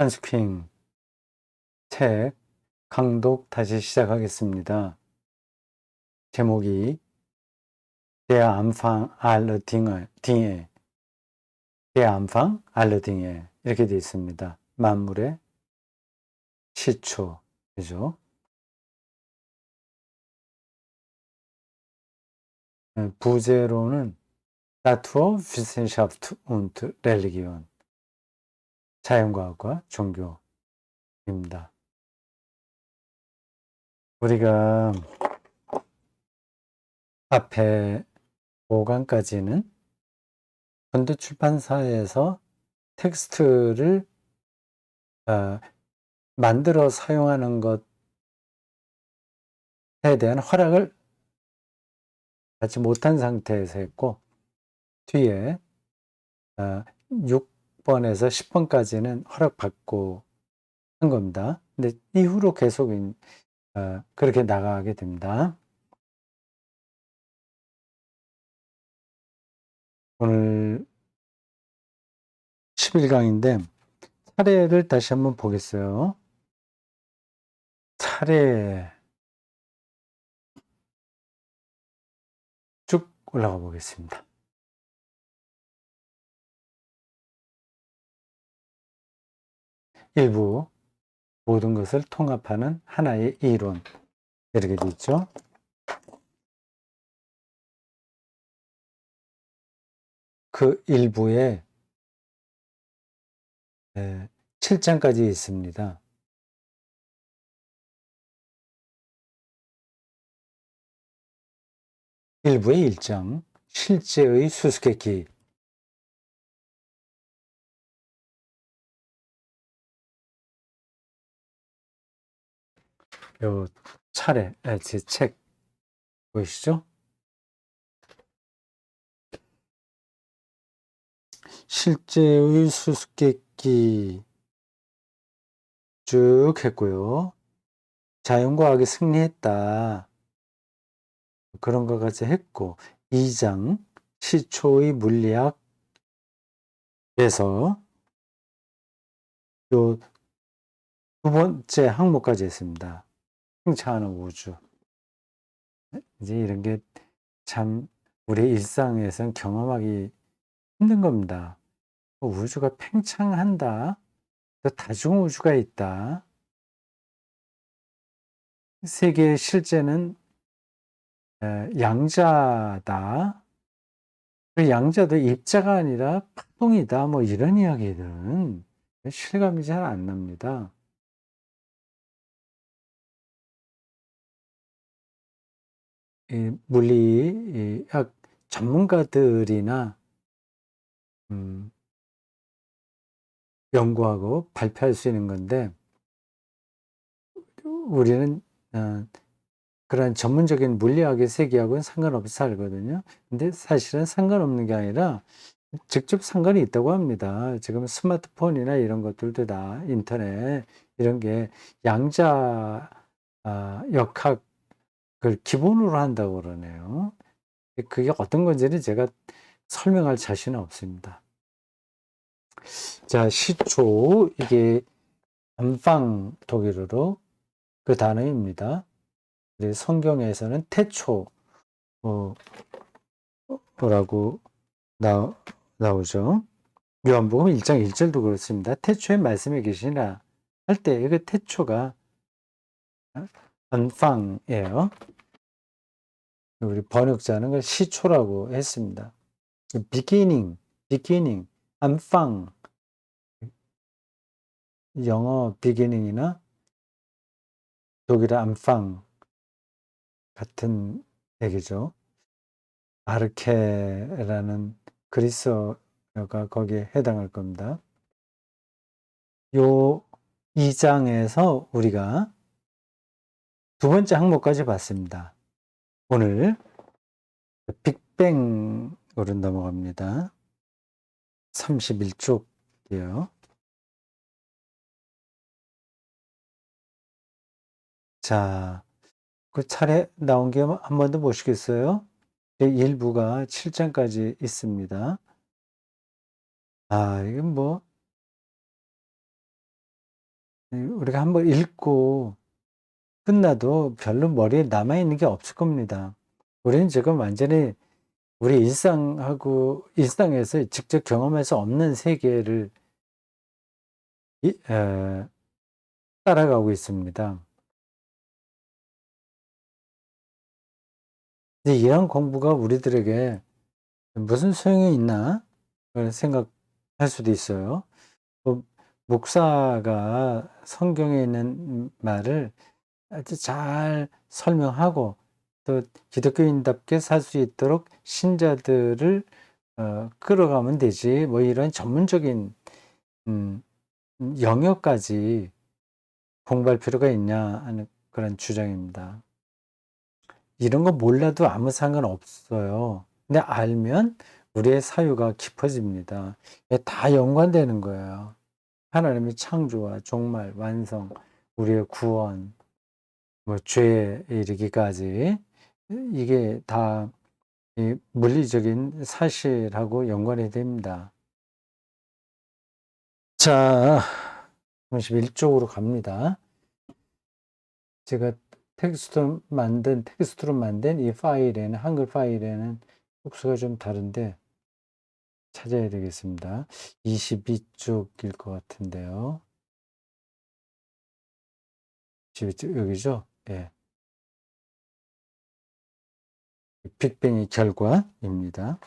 한스킹 책 강독 다시 시작하겠습니다. 제목이 Der Anfang aller Dinge, Der Anfang aller Dinge 이렇게 되어 있습니다. 만물의 시초, 그죠? 부제로는 Naturwissenschaft und Religion, 자연과학과 종교입니다. 우리가 앞에 5강까지는 현대출판사에서 텍스트를 만들어 사용하는 것에 대한 허락을 받지 못한 상태에서 했고, 뒤에 6번에서 10번까지는 허락받고 한 겁니다. 근데 이후로 계속 그렇게 나가게 됩니다. 오늘 11강인데 차례를 다시 한번 보겠어요. 차례 쭉 올라가 보겠습니다. 일부 모든 것을 통합하는 하나의 이론, 이렇게 돼 있죠. 그 일부에 7장까지 있습니다. 일부의 1장, 실제의 수수께끼. 요 차례, 제 책 보이시죠? 실제의 수수께끼 쭉 했고요. 자연과학이 승리했다. 그런 것까지 했고, 2장 시초의 물리학에서 요 두 번째 항목까지 했습니다. 팽창하는 우주. 이제 이런 게 참 우리 일상에선 경험하기 힘든 겁니다. 우주가 팽창한다. 또 다중우주가 있다. 세계의 실제는 양자다. 그 양자도 입자가 아니라 파동이다. 뭐 이런 이야기들은 실감이 잘 안 납니다. 이 물리학 전문가들이나 연구하고 발표할 수 있는 건데, 우리는 그런 전문적인 물리학의 세계하고는 상관없이 살거든요. 근데 사실은 상관없는 게 아니라 직접 상관이 있다고 합니다. 지금 스마트폰이나 이런 것들도 다 인터넷 이런 게 양자 역학을 기본으로 한다고 그러네요. 그게 어떤 건지는 제가 설명할 자신은 없습니다. 자, 시초, 이게 안방 독일어로 그 단어입니다. 성경에서는 태초라고 나오죠. 요한복음 1장 1절도 그렇습니다. 태초에 말씀이 계시나 할 때 그 태초가 안방이에요. 우리 번역자는 그걸 시초라고 했습니다. beginning, 안방, 영어 beginning이나 독일어 안방 같은 얘기죠. 아르케라는 그리스어가 거기에 해당할 겁니다. 요 2장에서 우리가 두 번째 항목까지 봤습니다. 오늘 빅뱅으로 넘어갑니다. 31쪽이에요. 자, 그 차례 나온 게 한 번 더 보시겠어요? 일부가 7장까지 있습니다. 이건 뭐 우리가 한번 읽고 끝나도 별로 머리에 남아있는 게 없을 겁니다. 우리는 지금 완전히 우리 일상에서 직접 경험할 수 없는 세계를 따라가고 있습니다. 이제 이런 공부가 우리들에게 무슨 소용이 있나 생각할 수도 있어요. 목사가 성경에 있는 말을 아주 잘 설명하고 또 기독교인답게 살 수 있도록 신자들을 끌어가면 되지 뭐 이런 전문적인 영역까지 공부할 필요가 있냐 하는 그런 주장입니다. 이런 거 몰라도 아무 상관없어요. 근데 알면 우리의 사유가 깊어집니다. 다 연관되는 거예요. 하나님의 창조와 종말, 완성, 우리의 구원, 뭐 죄에 이르기까지 이게 다 이 물리적인 사실하고 연관이 됩니다. 자, 31쪽으로 갑니다. 제가 텍스트로 만든 이 파일에는, 한글 파일에는 속수가 좀 다른데 찾아야 되겠습니다. 22쪽일 것 같은데요. 22쪽, 여기죠? 예. 빅뱅의 결과입니다.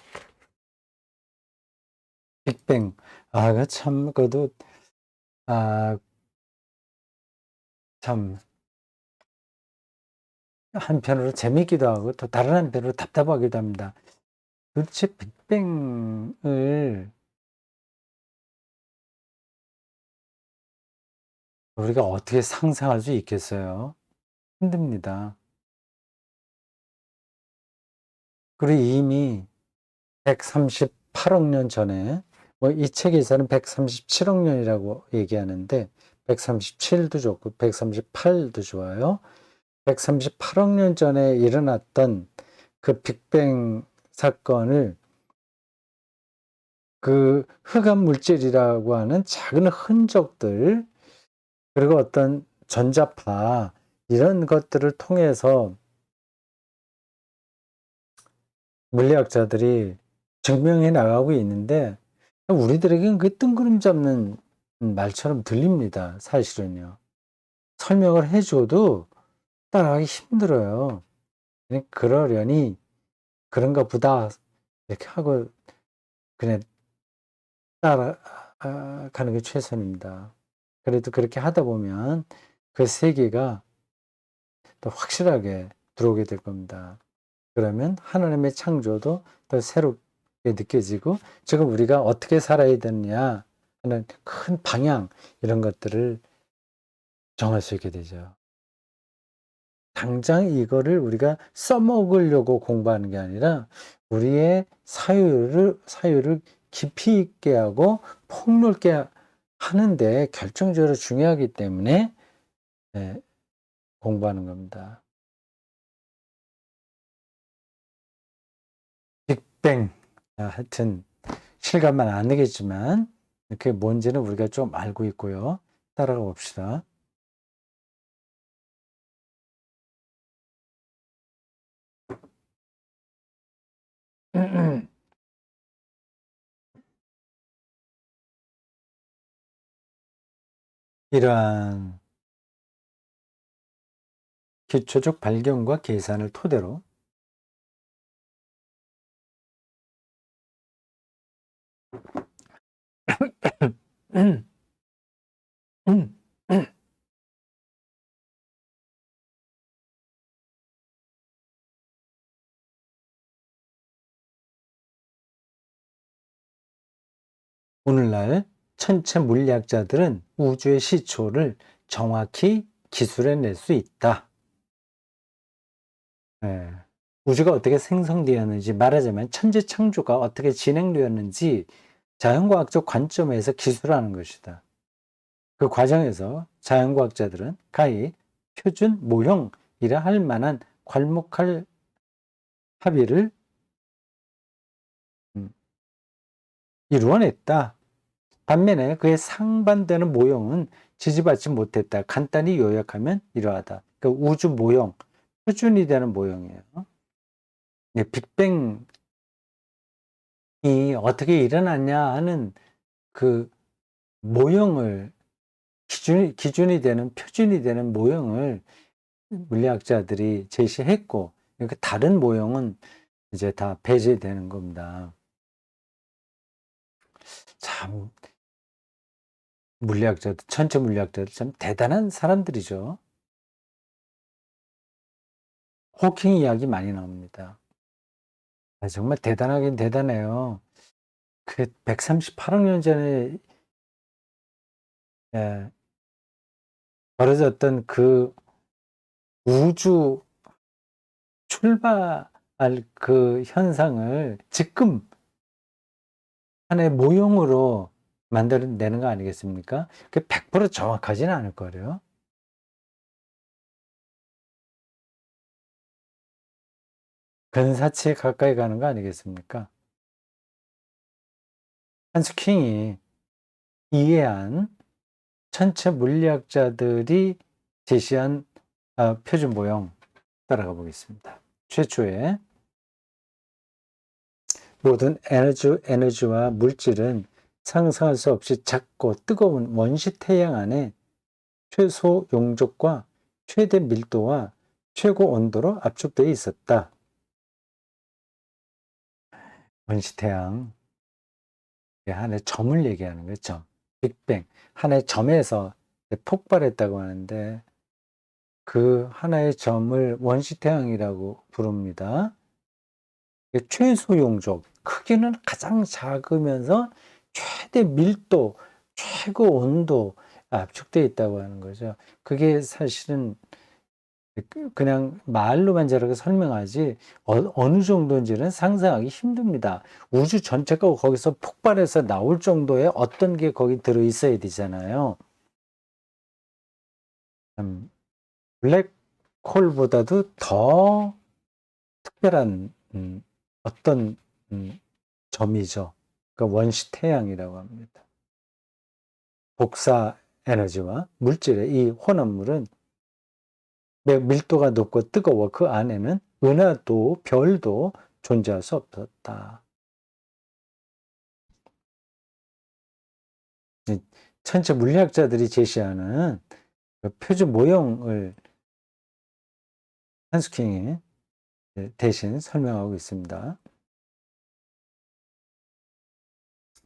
빅뱅. 참, 참, 한편으로 재밌기도 하고, 또 다른 한편으로 답답하기도 합니다. 도대체 빅뱅을 우리가 어떻게 상상할 수 있겠어요? 힘듭니다. 그리고 이미 138억 년 전에, 뭐 이 책에서는 137억 년이라고 얘기하는데, 137도 좋고, 138도 좋아요. 138억 년 전에 일어났던 그 빅뱅 사건을 그 흑암 물질이라고 하는 작은 흔적들, 그리고 어떤 전자파, 이런 것들을 통해서 물리학자들이 증명해 나가고 있는데, 우리들에게는 그 뜬구름 잡는 말처럼 들립니다. 사실은요. 설명을 해줘도 따라가기 힘들어요. 그러려니 그런가 보다 이렇게 하고 그냥 따라가는 게 최선입니다. 그래도 그렇게 하다 보면 그 세계가 더 확실하게 들어오게 될 겁니다. 그러면 하나님의 창조도 더 새롭게 느껴지고 지금 우리가 어떻게 살아야 되느냐 하는 큰 방향, 이런 것들을 정할 수 있게 되죠. 당장 이거를 우리가 써먹으려고 공부하는 게 아니라 우리의 사유를 깊이 있게 하고 폭넓게 하는데 결정적으로 중요하기 때문에 공부하는 겁니다. 빅뱅. 하여튼 실감만 안 나겠지만 그게 뭔지는 우리가 좀 알고 있고요. 따라가 봅시다. 이러한 기초적 발견과 계산을 토대로 오늘날 천체 물리학자들은 우주의 시초를 정확히 기술해낼 수 있다. 예. 우주가 어떻게 생성되었는지, 말하자면 천재 창조가 어떻게 진행되었는지 자연과학적 관점에서 기술하는 것이다. 그 과정에서 자연과학자들은 가히 표준 모형이라 할 만한 괄목할 합의를 이루어냈다. 반면에 그의 상반되는 모형은 지지받지 못했다. 간단히 요약하면 이러하다. 그러니까 우주 모형, 표준이 되는 모형이에요. 네, 빅뱅이 어떻게 일어났냐 하는 그 모형을 기준이 되는 표준이 되는 모형을 물리학자들이 제시했고, 그러니까 다른 모형은 이제 다 배제되는 겁니다. 참 물리학자들, 천체 물리학자들 참 대단한 사람들이죠. 호킹 이야기 많이 나옵니다. 정말 대단하긴 대단해요. 그 138억 년 전에 예, 벌어졌던 그 우주 출발 그 현상을 지금 하나의 모형으로 만들어내는 거 아니겠습니까? 그 100% 정확하지는 않을 거예요. 근사치에 가까이 가는 거 아니겠습니까? 한스킹이 이해한 천체 물리학자들이 제시한 표준 모형 따라가 보겠습니다. 최초의 모든 에너지와 물질은 상상할 수 없이 작고 뜨거운 원시 태양 안에 최소 용적과 최대 밀도와 최고 온도로 압축되어 있었다. 원시 태양, 하나의 점을 얘기하는 거죠. 빅뱅, 하나의 점에서 폭발했다고 하는데 그 하나의 점을 원시 태양이라고 부릅니다. 최소 용적, 크기는 가장 작으면서 최대 밀도, 최고 온도 압축되어 있다고 하는 거죠. 그게 사실은 그냥 말로만 저렇게 설명하지 어느 정도인지는 상상하기 힘듭니다. 우주 전체가 거기서 폭발해서 나올 정도의 어떤 게 거기 들어 있어야 되잖아요. 블랙홀보다도 더 특별한 어떤 점이죠. 그러니까 원시 태양이라고 합니다. 복사 에너지와 물질의 이 혼합물은 밀도가 높고 뜨거워 그 안에는 은하도 별도 존재할 수 없었다. 천체 물리학자들이 제시하는 그 표준 모형을 한스킹이 대신 설명하고 있습니다.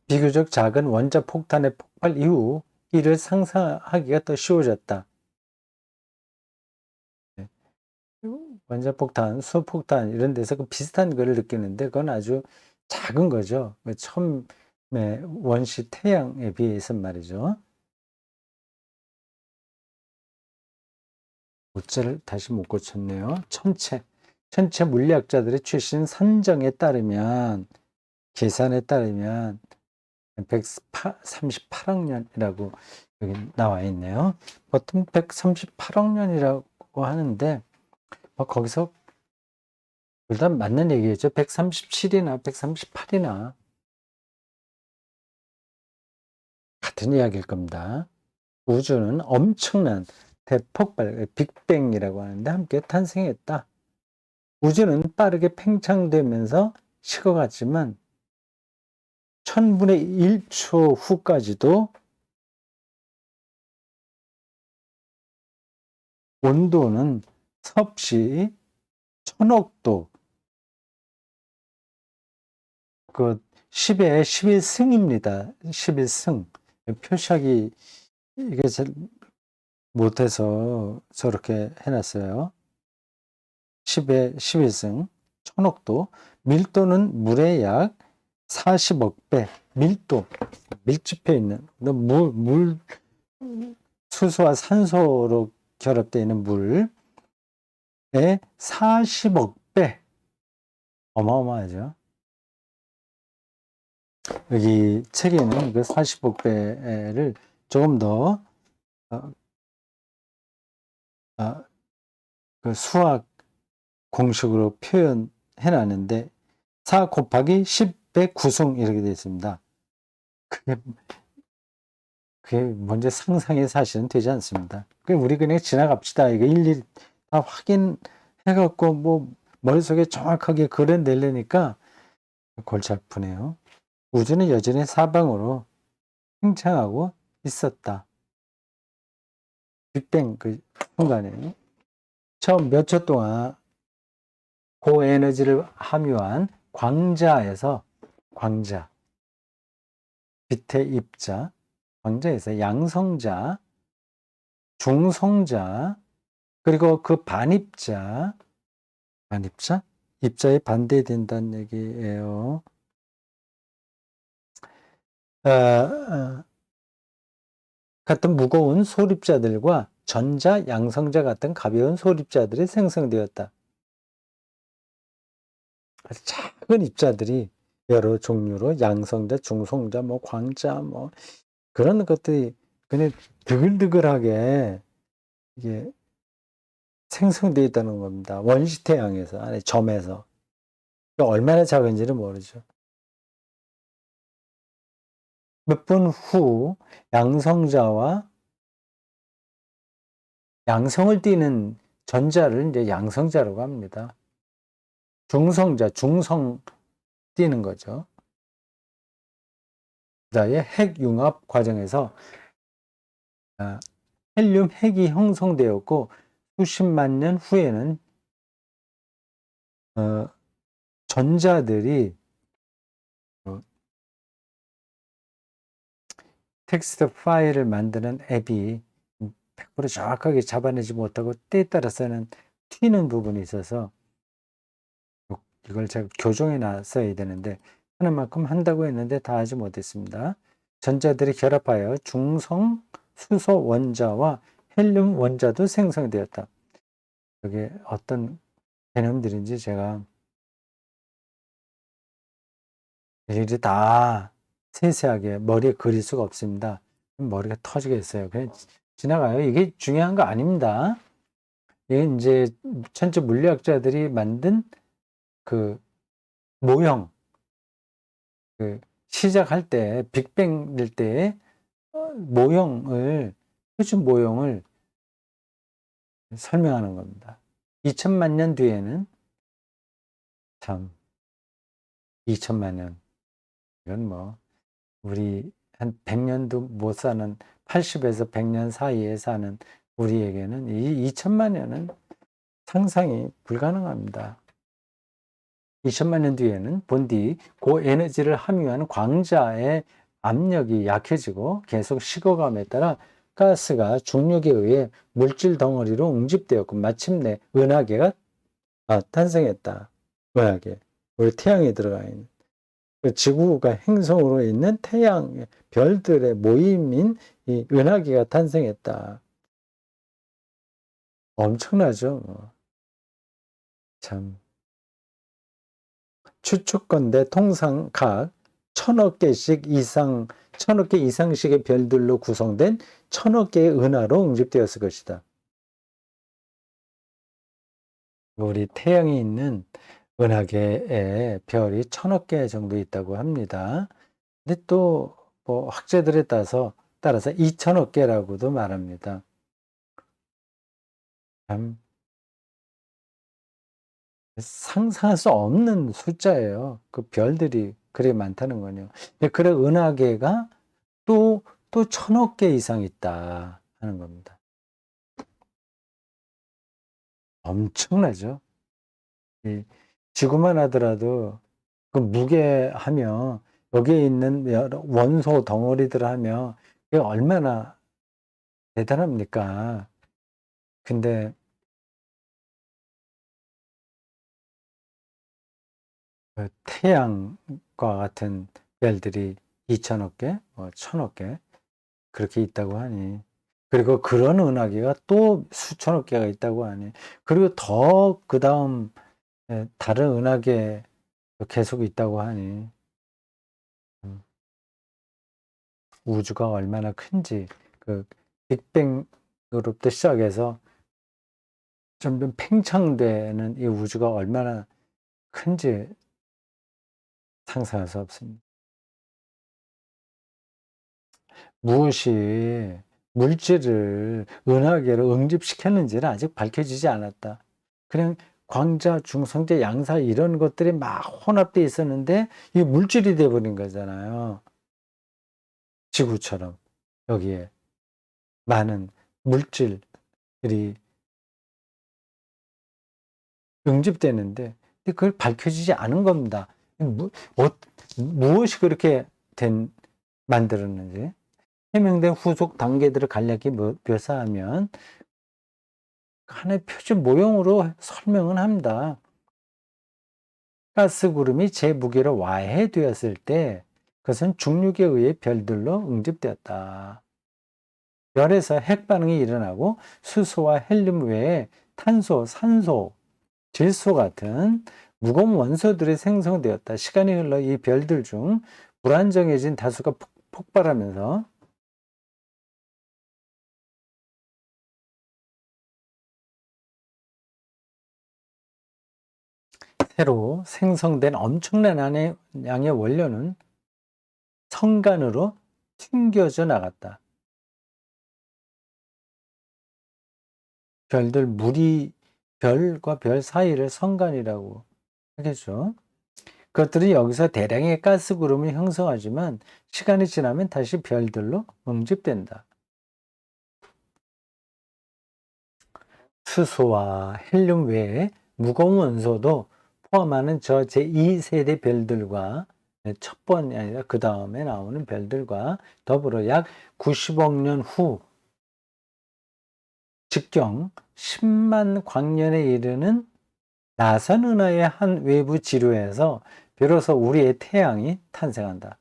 비교적 작은 원자 폭탄의 폭발 이후 이를 상상하기가 더 쉬워졌다. 원자폭탄, 수소폭탄 이런 데서 그 비슷한 거를 느끼는데 그건 아주 작은 거죠. 처음에 원시 태양에 비해서 말이죠. 모자를 다시 못 고쳤네요. 천체 물리학자들의 최신 산정에 따르면 계산에 따르면 138억 년이라고 여기 나와 있네요. 보통 138억 년이라고 하는데 거기서 둘 다 맞는 얘기겠죠. 137이나 138이나 같은 이야기일 겁니다. 우주는 엄청난 대폭발, 빅뱅이라고 하는데 함께 탄생했다. 우주는 빠르게 팽창되면서 식어갔지만 1000분의 1초 후까지도 온도는 섭씨 1000억도, 그 10의 11승입니다. 11승. 표시하기 이게 잘 못해서 저렇게 해놨어요. 10의 11승, 1000억도. 밀도는 물의 약 40억 배. 밀집해 있는, 수소와 산소로 결합되어 있는 물의 40억 배. 어마어마하죠. 여기 책에는 그 40억 배를 조금 더 그 수학 공식으로 표현해 놨는데 4 곱하기 10의 9승 이렇게 되어 있습니다. 그게 그게 먼저 상상의 사실은 되지 않습니다. 우리 그냥 지나갑시다. 이거 일일이 다 확인해갖고 뭐 머릿속에 정확하게 그려내려니까 골치 아프네요. 우주는 여전히 사방으로 팽창하고 있었다. 빅뱅 그 순간에 처음 몇 초 동안 고에너지를 함유한 광자에서 광자, 빛의 입자, 광자에서 양성자, 중성자, 그리고 그 반입자, 입자에 반대된다는 얘기예요. 같은 무거운 소립자들과 전자, 양성자 같은 가벼운 소립자들이 생성되었다. 작은 입자들이 여러 종류로 양성자, 중성자, 뭐 광자, 뭐 그런 것들이 그냥 드글드글하게 이게 생성되어 있다는 겁니다. 원시태양에서, 아니 점에서. 얼마나 작은지는 모르죠. 몇 분 후 양성자와 양성을 띠는 전자를 이제 양성자라고 합니다. 중성자, 중성 띠는 거죠. 그다음에 핵융합 과정에서 헬륨 핵이 형성되었고 수십만 년 후에는 전자들이 텍스트 파일을 만드는 앱이 100% 정확하게 잡아내지 못하고 때에 따라서는 튀는 부분이 있어서 이걸 제가 교정해 놨어야 되는데 하는 만큼 한다고 했는데 다 하지 못했습니다. 전자들이 결합하여 중성 수소 원자와 헬륨 원자도 생성되었다. 이게 어떤 개념들인지 제가 일일이 다 세세하게 머리에 그릴 수가 없습니다. 머리가 터지겠어요. 그냥 지나가요. 이게 중요한 거 아닙니다. 이게 이제 천체 물리학자들이 만든 그 모형, 그 시작할 때 빅뱅 될 때 모형을 표준 모형을 설명하는 겁니다. 2000만 년 뒤에는 참 2000만 년 이건 뭐 우리 한 100년도 못 사는 80에서 100년 사이에 사는 우리에게는 이 2000만 년은 상상이 불가능합니다. 2000만 년 뒤에는 본디 고에너지를 함유한 광자의 압력이 약해지고 계속 식어감에 따라 가스가 중력에 의해 물질 덩어리로 응집되었고 마침내 은하계가 탄생했다. 은하계. 우리 태양에 들어가 있는. 지구가 행성으로 있는 태양, 별들의 모임인 이 은하계가 탄생했다. 엄청나죠. 참. 추측건대 통상 각 1000억 개씩 이상, 1000억 개 이상씩의 별들로 구성된 1000억 개의 은하로 응집되었을 것이다. 우리 태양에 있는 은하계에 별이 1000억 개 정도 있다고 합니다. 근데 또 뭐 학자들에 따라서 2000억 개라고도 말합니다. 참 상상할 수 없는 숫자예요. 그 별들이 그리 많다는 거요. 그래 은하계가 또 1000억 개 이상 있다 하는 겁니다. 엄청나죠. 이 지구만 하더라도 그 무게하며 여기에 있는 여러 원소 덩어리들 하며 그게 얼마나 대단합니까? 근데 그 태양과 같은 별들이 2000억 개, 뭐 1000억 개 그렇게 있다고 하니 그리고 그런 은하계가 또 수천억 개가 있다고 하니 그리고 더 그다음 다른 은하계 계속 있다고 하니 우주가 얼마나 큰지 그 빅뱅으로부터 시작해서 점점 팽창되는 이 우주가 얼마나 큰지 상상할 수 없습니다. 무엇이 물질을 은하계로 응집시켰는지는 아직 밝혀지지 않았다. 그냥 광자, 중성자, 양사 이런 것들이 막 혼합되어 있었는데 이게 물질이 돼버린 거잖아요. 지구처럼 여기에 많은 물질들이 응집되는데 그걸 밝혀지지 않은 겁니다. 무엇이 그렇게 만들었는지 해명된 후속 단계들을 간략히 묘사하면 하나의 표준 모형으로 설명은 합니다. 가스구름이 제 무게로 와해되었을 때 그것은 중력에 의해 별들로 응집되었다. 별에서 핵반응이 일어나고 수소와 헬륨 외에 탄소, 산소, 질소 같은 무거운 원소들이 생성되었다. 시간이 흘러 이 별들 중 불안정해진 다수가 폭발하면서 새로 생성된 엄청난 양의 원료는 성간으로 튕겨져 나갔다. 별과 별 사이를 성간이라고 하겠죠. 그것들이 여기서 대량의 가스 구름을 형성하지만 시간이 지나면 다시 별들로 응집된다. 수소와 헬륨 외에 무거운 원소도 포함하는 저 제2세대 별들과 첫 번이 아니라 그 다음에 나오는 별들과 더불어 약 90억 년 후 직경 10만 광년에 이르는 나선 은하의 한 외부 지류에서 비로소 우리의 태양이 탄생한다.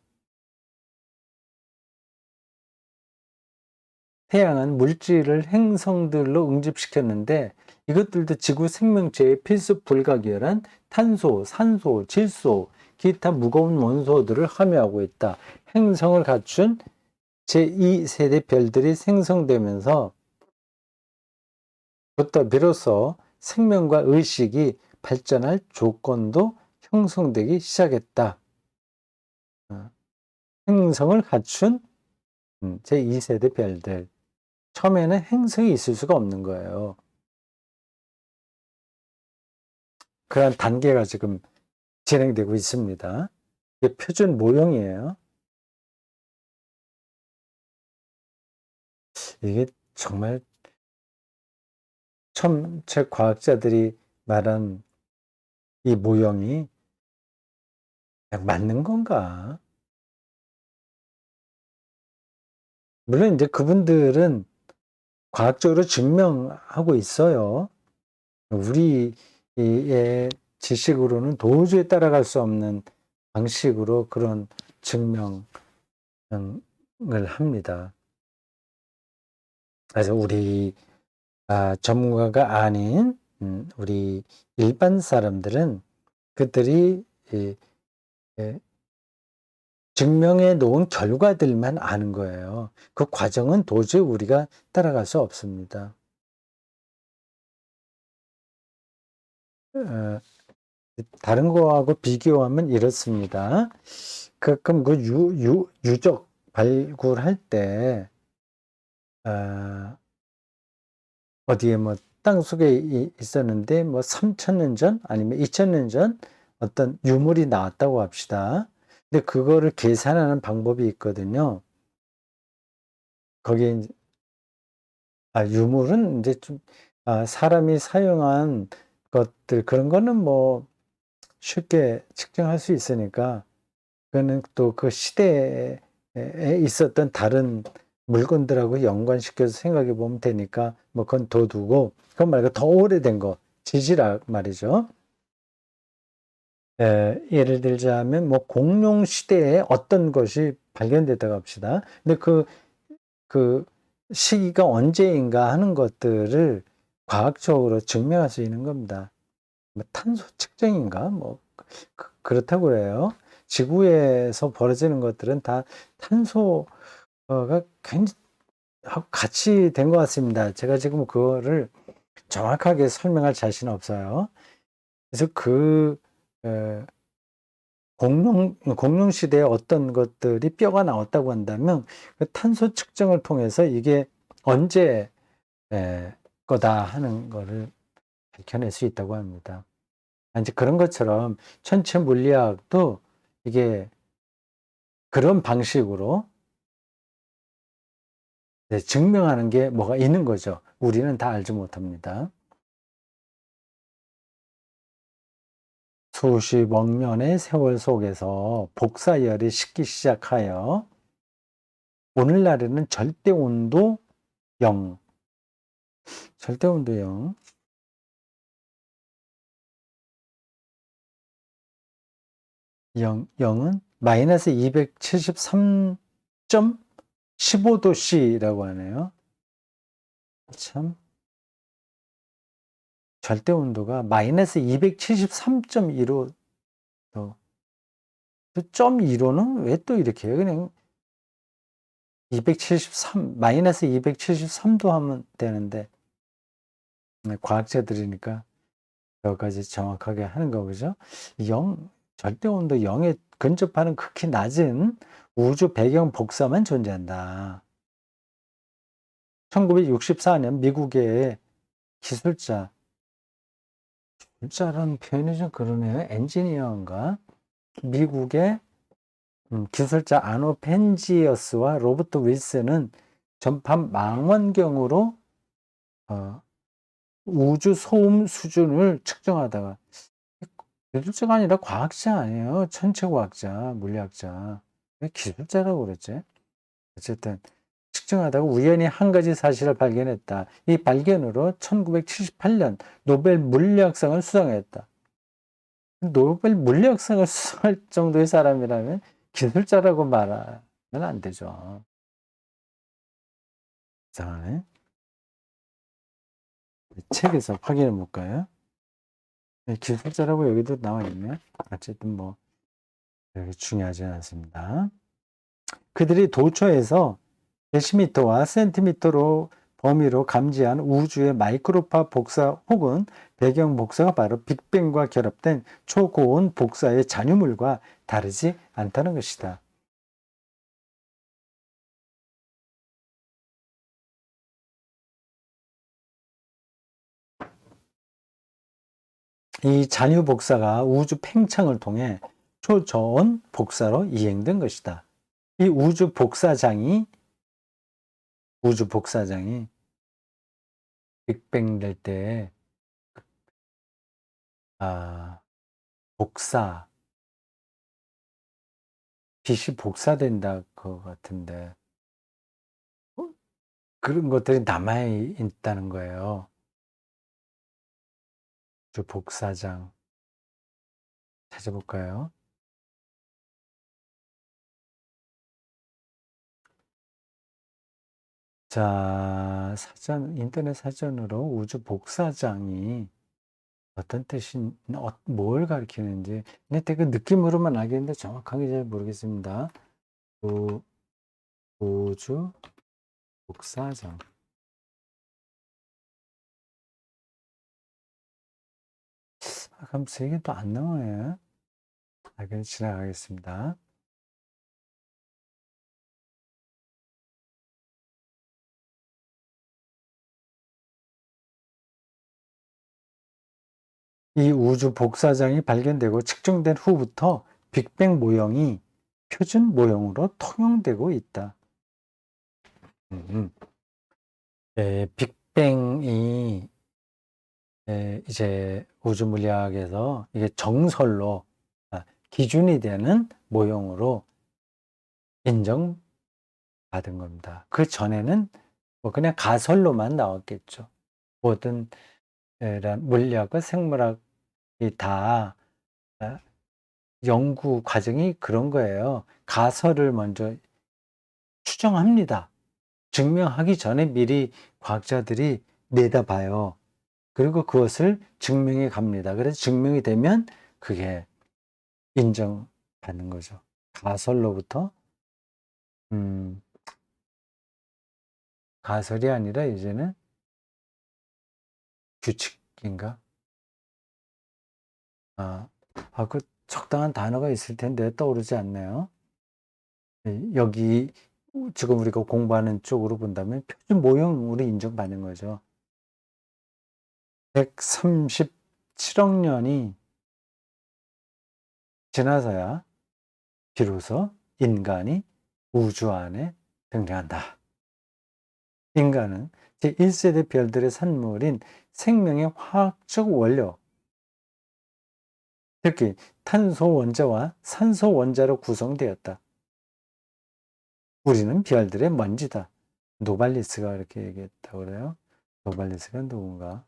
태양은 물질을 행성들로 응집시켰는데 이것들도 지구 생명체의 필수 불가결한 탄소, 산소, 질소, 기타 무거운 원소들을 함유하고 있다. 행성을 갖춘 제2세대 별들이 생성되면서 부터 비로소 생명과 의식이 발전할 조건도 형성되기 시작했다. 행성을 갖춘 제2세대 별들. 처음에는 행성이 있을 수가 없는 거예요. 그런 단계가 지금 진행되고 있습니다. 이게 표준 모형이에요. 이게 정말 제 과학자들이 말한 이 모형이 맞는 건가? 물론 이제 그분들은 과학적으로 증명하고 있어요. 우리의 지식으로는 도저히 따라갈 수 없는 방식으로 그런 증명을 합니다. 그래서 우리 전문가가 아닌 우리 일반 사람들은 그들이 증명해 놓은 결과들만 아는 거예요. 그 과정은 도저히 우리가 따라갈 수 없습니다. 다른 거하고 비교하면 이렇습니다. 가끔 그 유적 발굴할 때 어디에 뭐 땅속에 있었는데 뭐 3,000년 전 아니면 2,000년 전 어떤 유물이 나왔다고 합시다. 근데 그거를 계산하는 방법이 있거든요. 거기에 유물은 이제 좀 사람이 사용한 것들 그런 거는 뭐 쉽게 측정할 수 있으니까 그거는 또 그 시대에 있었던 다른 물건들하고 연관시켜서 생각해 보면 되니까 뭐 그건 더 두고 그건 말고 더 오래된 거 지질학 말이죠. 예를 들자면 뭐 공룡 시대에 어떤 것이 발견됐다고 합시다. 근데 그 시기가 언제인가 하는 것들을 과학적으로 증명할 수 있는 겁니다. 뭐 탄소 측정인가 뭐 그렇다고 그래요. 지구에서 벌어지는 것들은 다 탄소가 굉장히 같이 된 것 같습니다. 제가 지금 그거를 정확하게 설명할 자신은 없어요. 그래서 공룡 시대에 어떤 것들이 뼈가 나왔다고 한다면 그 탄소 측정을 통해서 이게 언제 거다 하는 거를 밝혀낼 수 있다고 합니다. 이제 그런 것처럼 천체 물리학도 이게 그런 방식으로 증명하는 게 뭐가 있는 거죠. 우리는 다 알지 못합니다. 수십억 년의 세월 속에서 복사열이 식기 시작하여 오늘날에는 절대온도 0, 절대온도 0, 0은 마이너스 273.15도씨라고 하네요. 참, 절대온도가 마이너스 273.15도. 점 1호는 왜 또 이렇게 해요? 그냥 273, 마이너스 273도 하면 되는데, 과학자들이니까 여러 가지 정확하게 하는 거죠. 0, 절대온도 0에 근접하는 극히 낮은 우주 배경 복사만 존재한다. 1964년 미국의 기술자라는 표현이 좀 그러네요. 엔지니어인가? 미국의 기술자 아노 펜지어스와 로버트 윌슨은 전판 망원경으로 우주 소음 수준을 측정하다가, 기술자가 아니라 과학자 아니에요. 천체과학자, 물리학자. 왜 기술자라고 그랬지? 어쨌든 측정하다가 우연히 한 가지 사실을 발견했다. 이 발견으로 1978년 노벨 물리학상을 수상했다. 노벨 물리학상을 수상할 정도의 사람이라면 기술자라고 말하면 안 되죠. 자, 책에서 확인해 볼까요? 기술자라고 여기도 나와 있네. 어쨌든 뭐 여기 중요하지 않습니다. 그들이 도처에서 데시미터와 센티미터로 범위로 감지한 우주의 마이크로파 복사 혹은 배경 복사가 바로 빅뱅과 결합된 초고온 복사의 잔유물과 다르지 않다는 것이다. 이 잔유 복사가 우주 팽창을 통해 초저온 복사로 이행된 것이다. 이 우주 복사장이 빅뱅 될 때 복사, 빛이 복사된다 것 같은데 그런 것들이 남아 있다는 거예요. 우주 복사장 찾아볼까요? 자, 인터넷 사전으로 우주 복사장이 어떤 뭘 가리키는지, 그냥 되게 느낌으로만 알겠는데 정확하게 잘 모르겠습니다. 우주 복사장. 그럼 세 개 또 안 나와요. 그냥 지나가겠습니다. 이 우주 복사장이 발견되고 측정된 후부터 빅뱅 모형이 표준 모형으로 통용되고 있다. 빅뱅이 이제 우주 물리학에서 이게 정설로 기준이 되는 모형으로 인정받은 겁니다. 그 전에는 뭐 그냥 가설로만 나왔겠죠. 모든 물리학과 생물학이 다 연구 과정이 그런 거예요. 가설을 먼저 추정합니다. 증명하기 전에 미리 과학자들이 내다봐요. 그리고 그것을 증명해 갑니다. 그래서 증명이 되면 그게 인정받는 거죠. 가설로부터 가설이 아니라 이제는 규칙인가? 그 적당한 단어가 있을 텐데 떠오르지 않네요. 여기 지금 우리가 공부하는 쪽으로 본다면 표준 모형으로 인정받는 거죠. 137억 년이 지나서야 비로소 인간이 우주 안에 등장한다. 인간은 제1세대 별들의 산물인 생명의 화학적 원료, 특히 탄소 원자와 산소 원자로 구성되었다. 우리는 별들의 먼지다. 노발리스가 이렇게 얘기했다고 그래요. 노발리스가 누군가?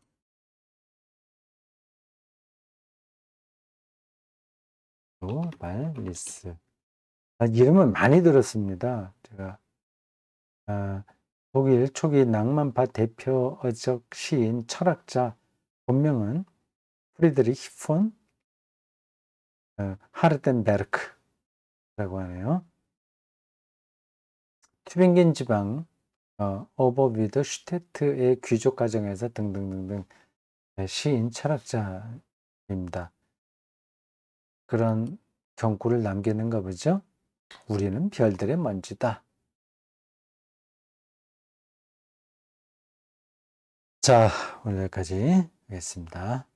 노발리스. 이름은 많이 들었습니다. 제가 독일 초기 낭만파 대표적 시인, 철학자, 본명은 프리드리히 폰 하르텐베르크라고 하네요. 튜빙겐 지방 오버비드 슈테트의 귀족 가정에서 등등등등 시인, 철학자입니다. 그런 경구를 남기는가 보죠. 우리는 별들의 먼지다. 자, 오늘 여기까지 하겠습니다.